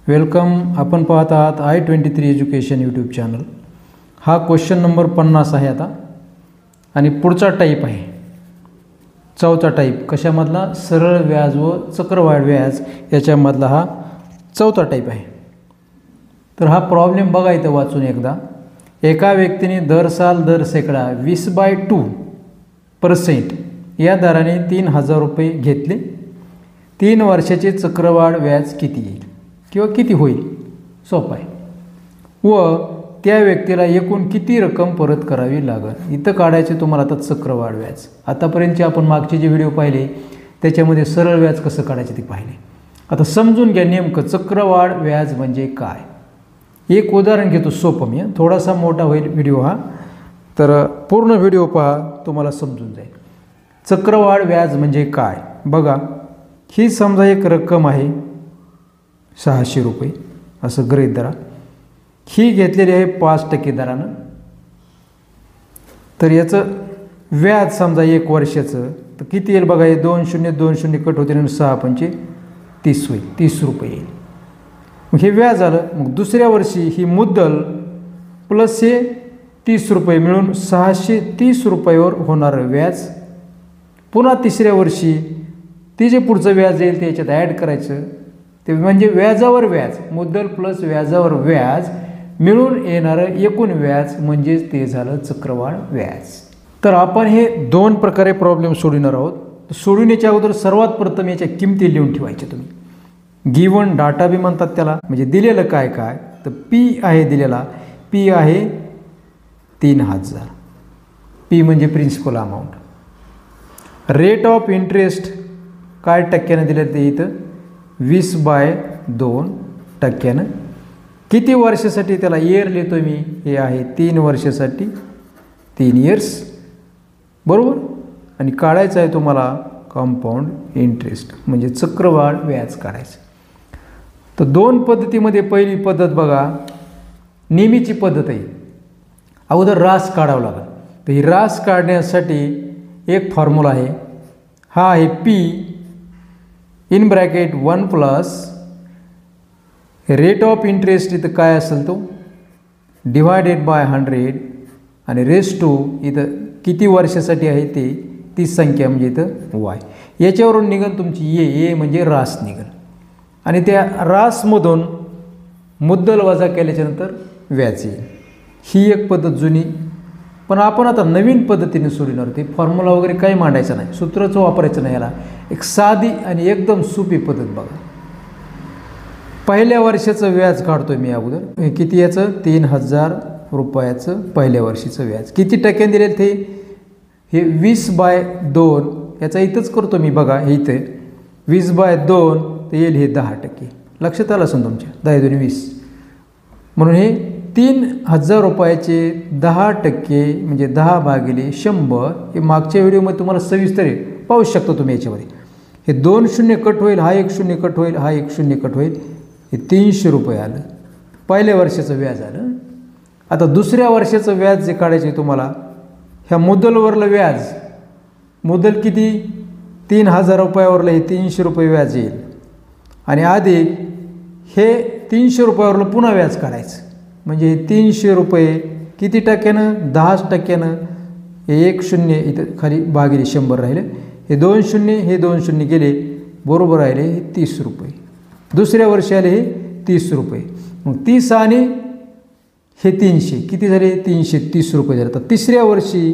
Welcome. आपण पाहत आहात I23 एज्युकेशन यूट्यूब चॅनल. हा क्वेश्चन नंबर 50 आहे आता आणि पुढचा टाईप आहे चौथा टाईप. कशामधला? सरळ व्याज व चक्रवाढ व्याज याच्यामधला हा चौथा टाईप आहे. तर हा प्रॉब्लेम बघा इथं वाचून एकदा. एका व्यक्तीने दर साल दर सेकडा 20/2% या दराने 3000 रुपये घेतले. 3 वर्षाचे चक्रवाढ व्याज किती येईल किंवा किती होईल? सोपं आहे. व त्या व्यक्तीला एकूण किती रक्कम परत करावी लागेल? इथं काढायचे तुम्हाला आता चक्रवाढ व्याज. आतापर्यंतचे आपण मागचे जे व्हिडिओ पाहिले त्याच्यामध्ये सरळ व्याज कसं काढायचे ते पाहिले. आता समजून घ्या नेमकं चक्रवाढ व्याज म्हणजे काय. एक उदाहरण घेतो सोपं मी. थोडासा मोठा होईल व्हिडिओ हा, तर पूर्ण व्हिडिओ पहा, तुम्हाला समजून जाईल. चक्रवाढ व्याज म्हणजे काय बघा. ही समजा एक रक्कम आहे 600 रुपये असं गृहीत धरा. ही घेतलेली आहे 5% दरानं. तर याचं व्याज समजा 1 वर्षाचं तर किती येईल बघा. हे 2 शून्य 2 शून्य कट होते आणि 6 पंचे 30 होईल. 30 रुपये येईल. मग हे व्याज आलं. मग दुसऱ्या वर्षी ही मुद्दल प्लस हे 30 रुपये मिळून 630 रुपयावर होणारं व्याज. पुन्हा तिसऱ्या वर्षी ती जे पुढचं व्याज येईल ते याच्यात ॲड करायचं. ते म्हणजे व्याजावर व्याज, मुद्दल प्लस व्याजावर व्याज मिळून येणारं एकूण व्याज म्हणजेच ते झालं चक्रवाढ व्याज. तर आपण हे 2 प्रकारे प्रॉब्लेम सोडवणार आहोत. सोडवण्याच्या अगोदर सर्वात प्रथम याच्या किमती लिहून ठेवायच्या तुम्ही. गिवन डाटा बी म्हणतात त्याला. म्हणजे दिलेलं काय काय तर पी आहे दिलेला. पी आहे 3000. पी म्हणजे principal amount. Rate of interest काय टक्क्यानं दिलं ते इथं 20/2%. किती वर्षासाठी त्याला इयर लिहितो मी. हे आहे 3 वर्षासाठी 3 इयर्स बरोबर. आणि काढायचं आहे तुम्हाला कंपाऊंड इंटरेस्ट म्हणजे चक्रवाढ व्याज काढायचं. तर 2 पद्धतीमध्ये पहिली पद्धत बघा नेहमीची पद्धत आहे. अगोदर रास काढावं लागेल. तर ही रास काढण्यासाठी एक फॉर्म्युला आहे. हा आहे P in bracket 1 plus rate of interest इथं काय असेल तो डिवायडेड बाय 100 आणि रेस टू इथं किती वर्षासाठी आहे ते ती संख्या म्हणजे इथं वाय. याच्यावरून निघेल तुमची ए म्हणजे रास निघेल. आणि त्या रासमधून मुद्दल वजा केल्याच्यानंतर व्याज येईल. ही एक पद्धत जुनी. पण आपण आता नवीन पद्धतीने सोडवणार होते. फॉर्म्युला वगैरे काही मांडायचं नाही, सूत्रच वापरायचं नाही. याला एक साधी आणि एकदम सोपी पद्धत बघा. पहिल्या वर्षाचं व्याज काढतोय मी अगोदर. किती याचं 3000 रुपयाचं पहिल्या वर्षीचं व्याज. किती टक्क्याने दिले ते हे 20/2. याचा इथंच करतो मी बघा. हे इथे 20/2 ते येईल हे 10%. लक्षात आलं असेल तुमच्या. 10 2 20 म्हणून हे 3000 रुपयाचे 10% म्हणजे 10/100. हे मागच्या व्हिडिओमध्ये तुम्हाला सविस्तर पाहू शकतो तुम्ही. याच्यामध्ये हे 2 शून्य कट होईल, हा 1 शून्य कट होईल, हा 1 शून्य कट होईल. हे 300 रुपये आलं पहिल्या वर्षाचं व्याज आलं. आता दुसऱ्या वर्षाचं व्याज जे काढायचे तुम्हाला ह्या मुद्दलवरलं व्याज. मुद्दल किती 3000 रुपयावरलं हे 300 रुपये व्याज येईल. आणि अधिक हे 300 रुपयावरलं पुन्हा व्याज काढायचं. म्हणजे हे 300 रुपये किती टक्क्यानं 10%. हे 1 शून्य इथं खाली भागिले 100 राहिले. हे 2 शून्य हे 2 शून्य गेले बरोबर राहिले हे 30 रुपये. दुसऱ्या वर्षी आले हे 30 रुपये. मग 30 आणि हे 300 किती झाले 330 रुपये झाले. तर तिसऱ्या वर्षी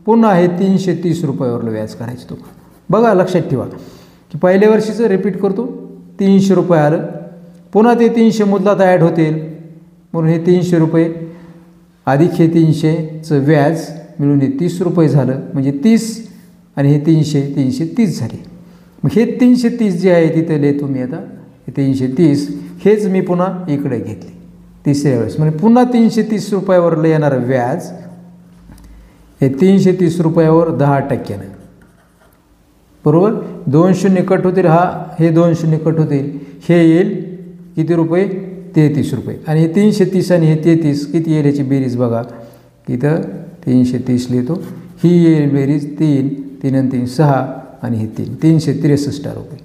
पुन्हा हे 330 रुपयावरलं व्याज काढायचं तुम्हाला. बघा लक्षात ठेवा की पहिल्या वर्षीचं रिपीट करतो 300 रुपये आलं. पुन्हा ते 300 मुद्दलात ॲड होतील म्हणून हे 300 रुपये अधिक हे 300चं व्याज मिळून हे 30 रुपये झालं. म्हणजे 30 आणि हे 330 झाले. मग हे 330 जे आहे तिथे लिहितो मी आता. हे 330 हेच मी पुन्हा इकडे घेतले तिसऱ्या वेळेस. म्हणजे पुन्हा 330 रुपयावरलं येणारं व्याज हे 330 रुपयावर 10%. बरोबर. 2 शून्य कट होतील, हे 2 शून्य कट होतील. हे येईल किती रुपये 33 रुपये. आणि हे 330 आणि हे 33 किती येईल याची बेरीज बघा. इथं 330 लिहितो. ही येईल बेरीज 3 3 आणि 3 6 आणि हे 3 363 रुपये.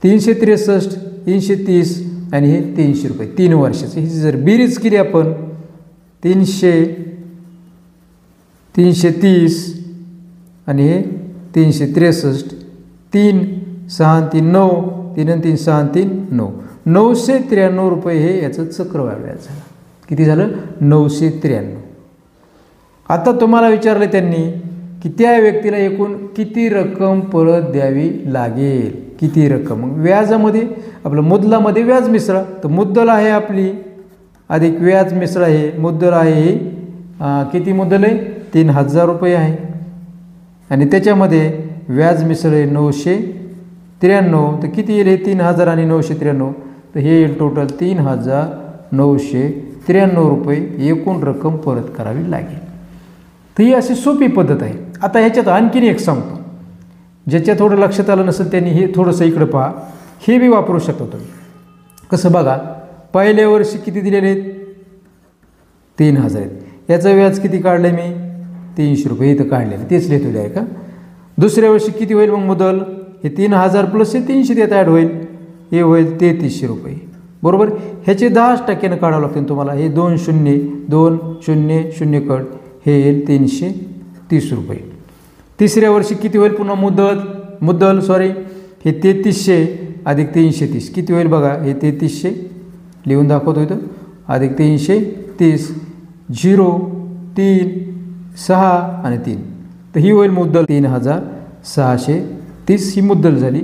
363 330 आणि हे 300 रुपये 3 वर्षाचे. ही जर बेरीज केली आपण 300 330 आणि हे 363 3 6 3 9 3 3 6 3 9 993 रुपये हे याचं चक्रवाढ व्याज झालं. किती झालं 993. आता तुम्हाला विचारलं त्यांनी की त्या व्यक्तीला एकूण किती रक्कम परत द्यावी लागेल, किती रक्कम. मग व्याजामध्ये आपलं मुद्दलामध्ये व्याज मिसळा. तर मुद्दल आहे आपली अधिक व्याज मिसळ आहे. मुद्दल आहे हे किती मुद्दल आहे 3000 रुपये आहे आणि त्याच्यामध्ये व्याज मिसळ आहे 993. तर किती येईल हे 3000 आणि 993. तर हे येईल टोटल 3993 रुपये एकूण रक्कम परत करावी लागेल. तर ही अशी सोपी पद्धत आहे. आता ह्याच्यात आणखीन एक सांगतो, ज्याच्या थोडं लक्षात आलं नसेल त्यांनी हे थोडंसं इकडं पहा. हे बी वापरू शकता तुम्ही. कसं बघा, पहिल्या वर्षी किती दिलेले आहेत 3000 आहेत. याचं व्याज किती काढलं आहे मी 300 रुपये इथं काढलेलं, तेच लिहिलेलं आहे का. दुसऱ्या वर्षी किती होईल मग मुद्दल, हे 3000 प्लस हे 300 त्यात ॲड होईल, हे होईल 3300 रुपये बरोबर. ह्याचे 10% काढावं लागतील तुम्हाला. हे 2 शून्य 2 0 0 कट हे येईल 330 रुपये. तिसऱ्या वर्षी किती होईल पुन्हा मुद्दल हे 3300 अधिक 330 किती होईल बघा, हे 3300 लिहून दाखवतो इथं अधिक 330 0 3 6 आणि 3. तर ही होईल मुद्दल 3630 ही मुद्दल झाली.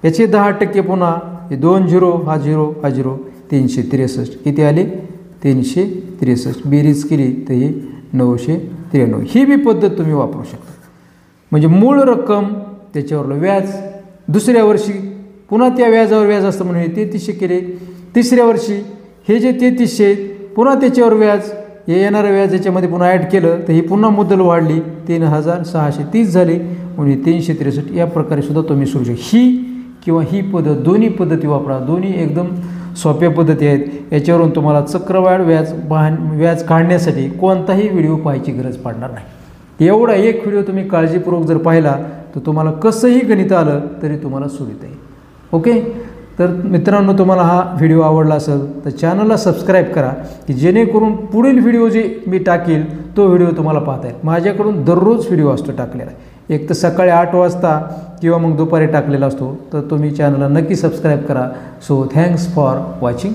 याचे 10% पुन्हा हे 2 0 हा 0 हा 0 363 किती आले 363. बेरीज केली तर ही 993. ही बी पद्धत तुम्ही वापरू शकता. म्हणजे मूळ रक्कम त्याच्यावरलं व्याज, दुसऱ्या वर्षी पुन्हा त्या व्याजावर व्याज असतं म्हणून हे 3300 केले. तिसऱ्या वर्षी हे जे 3300 पुन्हा त्याच्यावर व्याज, हे येणारं व्याज याच्यामध्ये पुन्हा ॲड केलं तर ही पुन्हा मुद्दल वाढली 3630 झाली म्हणून 363. या प्रकारे सुद्धा तुम्ही सोडू शकता. ही किंवा ही पद्धत दोन्ही पद्धती वापरा. दोन्ही एकदम सोप्या पद्धती आहेत. याच्यावरून तुम्हाला चक्रवाढ व्याज काढण्यासाठी कोणताही व्हिडिओ पाहायची गरज पडणार नाही. एवढा एक व्हिडिओ तुम्ही काळजीपूर्वक जर पाहिला तर तुम्हाला कसंही गणित आलं तरी तुम्हाला सुविधा येईल. ओके. तर मित्रांनो, तुम्हाला हा व्हिडिओ आवडला असेल तर चॅनलला सबस्क्राईब करा की जेणेकरून पुढील व्हिडिओ जे मी टाकेल तो व्हिडिओ तुम्हाला पाहता येईल. माझ्याकडून दररोज व्हिडिओ असतो टाकलेला, एक तर सकाळी 8 वाजता किंवा मग दुपारी टाकलेला असतो. तर तुम्ही चॅनलला नक्की सबस्क्राईब करा. So thanks for watching.